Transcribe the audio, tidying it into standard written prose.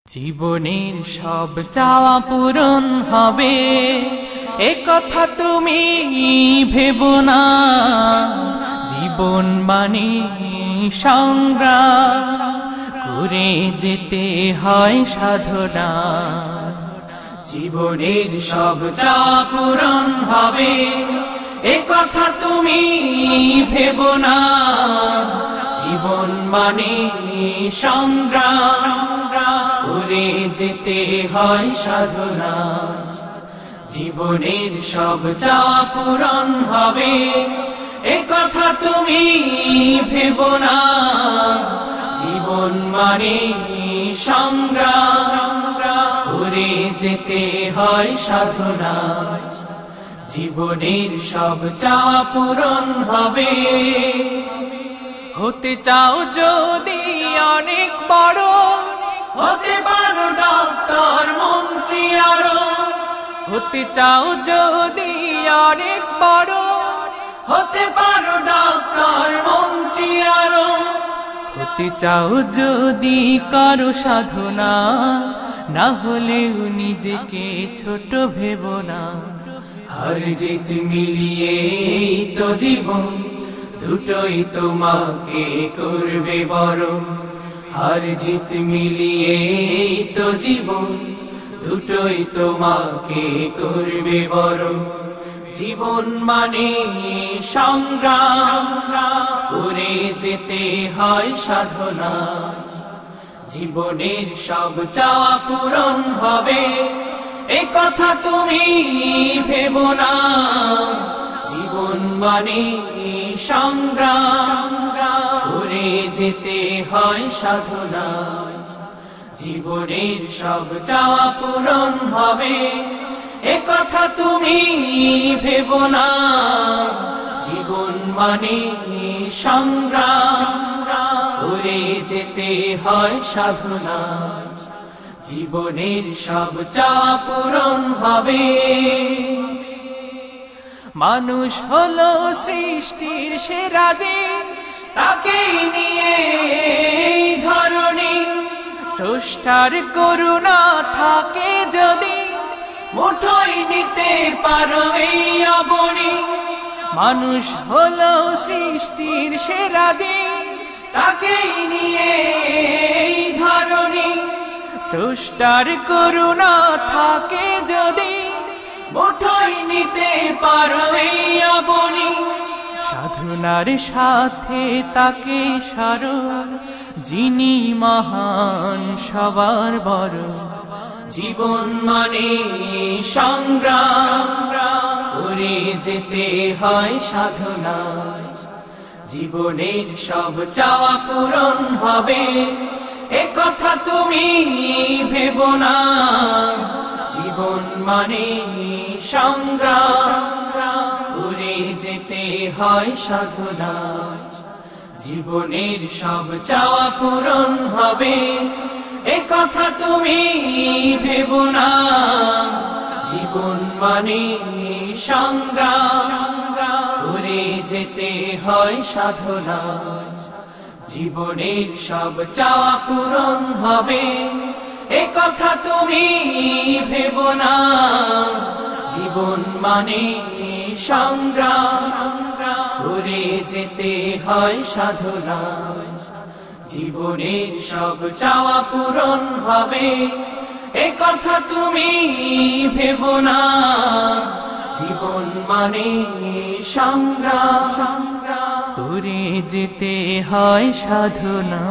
জীবনের সব চাওয়া পূরণ হবে এ কথা তুমি ভেবো না। জীবন মানে সংগ্রাম করে যেতে হয় সাধনা। জীবনের সব চাওয়া পূরণ হবে এ কথা তুমি ভেবো না। জীবন মানে সংগ্রাম করে যেতে হয় সাধনা। জীবনের সব চাওয়া পূরণ হবে এ কথা তুমি ভেবো না। জীবন মানে সংগ্রাম করে যেতে হয় সাধনা। জীবনের সব চাওয়া পূরণ হবে। হতে চাও যদি অনেক বড়, হতে পারো ডক্টর মন্ত্রী আরো। হতে চাও যদি অনেক বড়, হতে পারো ডক্টর মন্ত্রী আরো। হতে চাও যদি করো সাধনা, না হলেও নিজেকে ছোট ভেবো না। হার জিত মিলিয়ে তো জীবন, দুটোই তোমাকে করবে বড়। হার জিত মিলিয়ে তো জীবন, দুটোই তোমাকে করবে বড়। জীবন মানে সংগ্রাম করে যেতে হয় সাধনা। জীবনের সব চাওয়া পূরণ হবে এ কথা তুমি ভেবো না। জীবন মানে সংগ্রাম করে যেতে হয় সাধনা। জীবনের সব চাওয়া পূরণ হবে এ কথা তুমি ভেবো না। জীবন মানে সংগ্রাম করে যেতে হয় সাধনা। জীবনের সব চাওয়া পূরণ হবে। মানুষ হলো সৃষ্টির সেরা যে, তাকেই নিয়ে এই ধরনী। স্রষ্টার করুণা থাকে যদি, মুঠোয় নিতে পারো এই অবনী। মানুষ হলো সৃষ্টির সেরা যে, তাকেই নিয়ে এই ধরনী। স্রষ্টার করুণা থাকে যদি, মুঠোয় নিতে পারো এই অবনী। সাধনার সাথে তাকে স্মরণ, যিনি মহান সবার বড়। জীবন মানে সংগ্রাম করে যেতে হয় সাধনা। জীবনের সব চাওয়া পূরণ হবে এ কথা তুমি ভেবো না। জীবন মানে সংগ্রাম করে যেতে হয় সাধনা। জীবনের সব চাওয়া পূরণ হবে এ কথা তুমি ভেবো না। জীবন মানে সংগ্রাম করে যেতে হয় সাধনা। জীবনের সব চাওয়া পূরণ হবে এ কথা তুমি ভেবো না। জীবন মানে সংগ্রাম করে যেতে হয় সাধনা। জীবনের সব চাওয়া পূরণ হবে এ কথা তুমি ভেবো না। জীবন মানে সংগ্রাম করে যেতে হয় সাধনা।